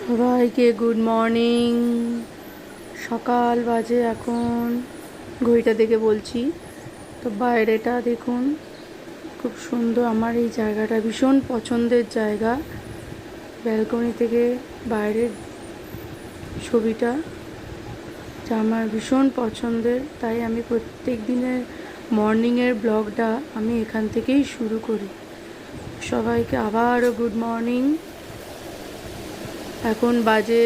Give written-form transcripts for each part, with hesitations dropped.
সবাইকে good morning. সকাল বাজে এখন, ঘড়িটা দেখে বলছি। তো বাইরেটা দেখুন, খুব সুন্দর। আমার এই জায়গাটা ভীষণ পছন্দের জায়গা। ব্যালকনি থেকে বাইরের ছবিটা যা আমার ভীষণ পছন্দের, তাই আমি প্রত্যেক দিনের মর্নিংয়ের ব্লগটা আমি এখান থেকেই শুরু করি। সবাইকে আবারও গুড মর্নিং। এখন বাজে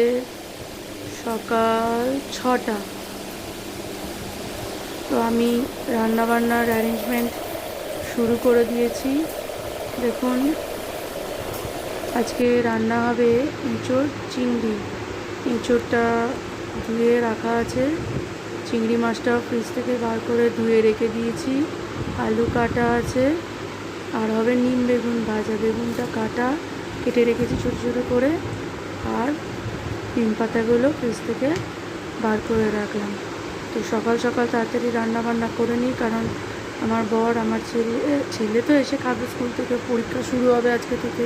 সকাল 6টা। তো আমি রান্নাবান্নার অ্যারেঞ্জমেন্ট শুরু করে দিয়েছি। দেখুন, আজকে রান্না হবে এঁচোড় চিংড়ি। এঁচোড়টা ধুয়ে রাখা আছে, চিংড়ি মাছটাও ফ্রিজ থেকে বার করে ধুয়ে রেখে দিয়েছি। আলু কাটা আছে, আর হবে নিম বেগুন ভাজা। বেগুনটা কেটে রেখেছি ছোটো ছোটো করে, আর নিম পাতাগুলো ফ্রিজ থেকে বার করে রাখলাম। তো সকাল সকাল তাড়াতাড়ি রান্না বান্না করে নিই, কারণ আমার বর, আমার ছেলে তো এসে খাবে স্কুল থেকে, পরীক্ষা শুরু হবে আজকে থেকে,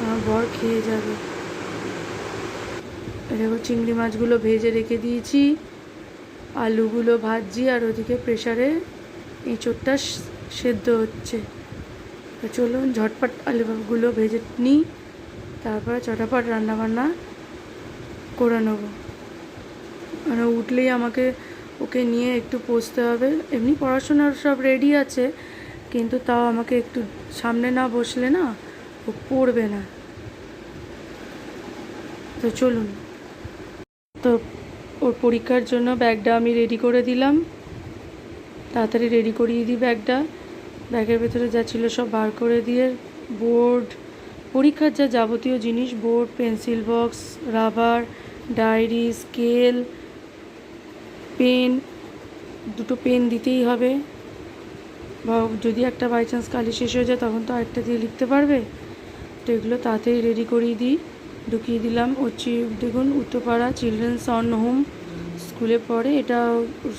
আমার বর খেয়ে যাবে। দেখো, চিংড়ি মাছগুলো ভেজে রেখে দিয়েছি, আলুগুলো ভাজছি, আর ওদিকে প্রেসারে এঁচোড়টা সেদ্ধ হচ্ছে। তো চলুন ঝটপট আলুগুলো ভেজে নিই, তারপরে চটাপট রান্নাবান্না করে নেবো। মানে উঠলেই আমাকে ওকে নিয়ে একটু পৌঁছতে হবে। এমনি পড়াশোনার সব রেডি আছে, কিন্তু তাও আমাকে একটু সামনে না বসলে না ও পড়বে না। তো চলুন, তো ওর পরীক্ষার জন্য ব্যাগটা আমি রেডি করে দিলাম। তাড়াতাড়ি রেডি করিয়ে দিই ব্যাগটা। ব্যাগের ভেতরে যা ছিল সব বার করে দিয়ে, বোর্ড, পরীক্ষার যা যাবতীয় জিনিস, board, pencil box, rubber, diary, scale, pen, দুটো পেন দিতেই হবে। বা যদি একটা বাই চান্স কালি শেষ হয়ে যায়, তখন তো আরেকটা দিয়ে লিখতে পারবে। তো এগুলো তাড়াতাড়ি রেডি করিয়ে দিই, ঢুকিয়ে দিলাম। দেখুন, উত্তরপাড়া চিলড্রেন্স অন হোম স্কুলে পড়ে, এটা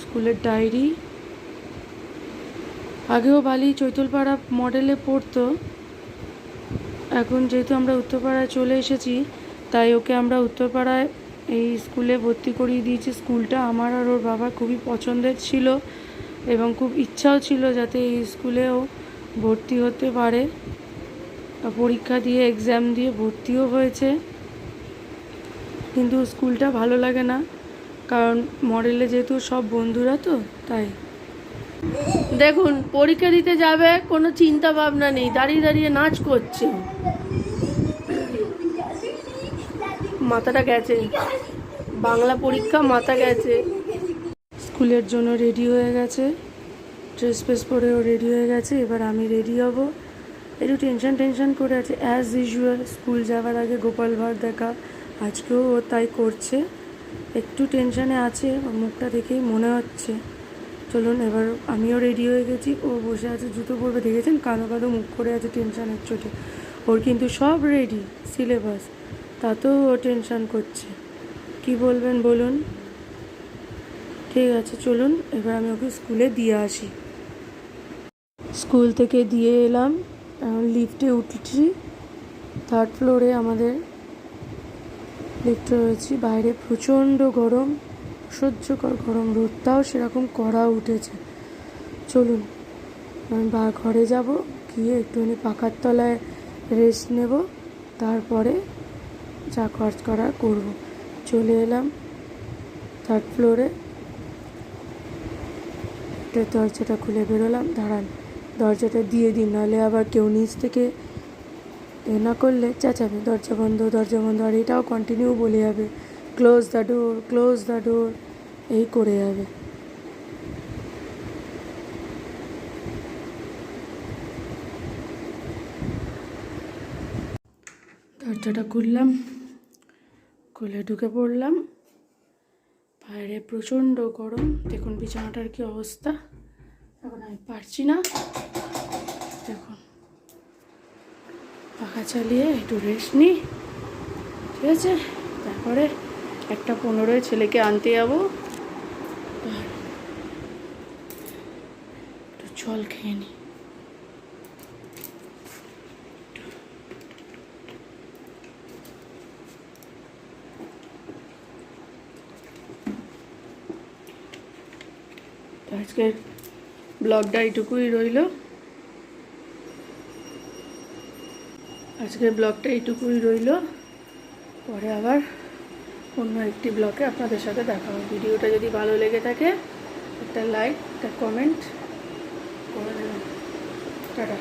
স্কুলের ডায়েরি। আগেও বালি চৈতলপাড়া মডেলে পড়তো, এখন যেহেতু আমরা উত্তরপাড়ায় চলে এসেছি, তাই ওকে আমরা উত্তরপাড়ায় এই স্কুলে ভর্তি করিয়ে দিয়েছি। স্কুলটা আমার আর ওর বাবার খুবই পছন্দের ছিল, এবং খুব ইচ্ছাও ছিল যাতে এই স্কুলেও ভর্তি হতে পারে। পরীক্ষা দিয়ে, এক্সাম দিয়ে ভর্তিও হয়েছে, কিন্তু স্কুলটা ভালো লাগে না, কারণ মডেলে যেহেতু সব বন্ধুরা, তো তাই। দেখুন, পরীক্ষা দিতে যাবে, কোনো চিন্তা ভাবনা নেই, দাঁড়িয়ে দাঁড়িয়ে নাচ করছে। মাথাটা গেছে, বাংলা পরীক্ষা, মাথা গেছে। স্কুলের জন্য রেডি হয়ে গেছে, ড্রেস ফ্রেস পরেও রেডি হয়ে গেছে। এবার আমি রেডি হব। একটু টেনশন করে আছে, অ্যাজ ইউজুয়াল। স্কুল যাওয়ার আগে গোপাল ভাঁড় দেখা, আজকেও ও তাই করছে। একটু টেনশানে আছে, ওর মুখটা দেখেই মনে হচ্ছে। চলুন, এবার আমিও রেডি হয়ে গেছি। ও বসে আছে, জুতো পরবে, দেখেছেন কাঁদো কাঁদো মুখ করে আছে টেনশানের চোটে। ওর কিন্তু সব রেডি, সিলেবাস, তাতেও ও টেনশান করছে। কি বলবেন বলুন? ঠিক আছে, চলুন এবার আমি ওকে স্কুলে দিয়ে আসি। স্কুল থেকে দিয়ে এলাম, এখন লিফটে উঠছি। 3rd ফ্লোরে আমাদের লিফটে রয়েছি। বাইরে প্রচণ্ড গরম, অসহ্যকর গরম, রোদটাও সেরকম কড়া উঠেছে। চলুন, আমি ঘরে যাব, গিয়ে একটুখানি পাখার তলায় রেস্ট নেব, তারপরে যা কাজ করার করব। চলে এলাম 3rd ফ্লোরে, দরজাটা খুলে বেরোলাম। দাঁড়ান, দরজাটা দিয়ে দিন, নাহলে আবার কেউ নিচ থেকে না করলে চেঁচাবে, দরজা বন্ধ, দরজা বন্ধ। আর এটাও কন্টিনিউ বলে যাবে, close the door, close the door, এই করে যাবে। দরজাটা খুললাম, খুলে ঢুকে পড়লাম। বাইরে প্রচণ্ড গরম, দেখুন বিছানাটার কি অবস্থা। এখন আমি পারছি না, দেখুন। পাখা চালিয়ে একটু রেস্ট নিই, ঠিক আছে? তারপরে 1:15 ছেলেকে আনতে যাবো, একটু জল খেয়ে নিই। আজকের ব্লগটা এইটুকুই রইল। পরে আবার অন্য একটি ব্লগে আপনাদের সাথে দেখা হবে। ভিডিওটা যদি ভালো লেগে থাকে একটা লাইক, একটা কমেন্ট করে দেবেন। টাটা।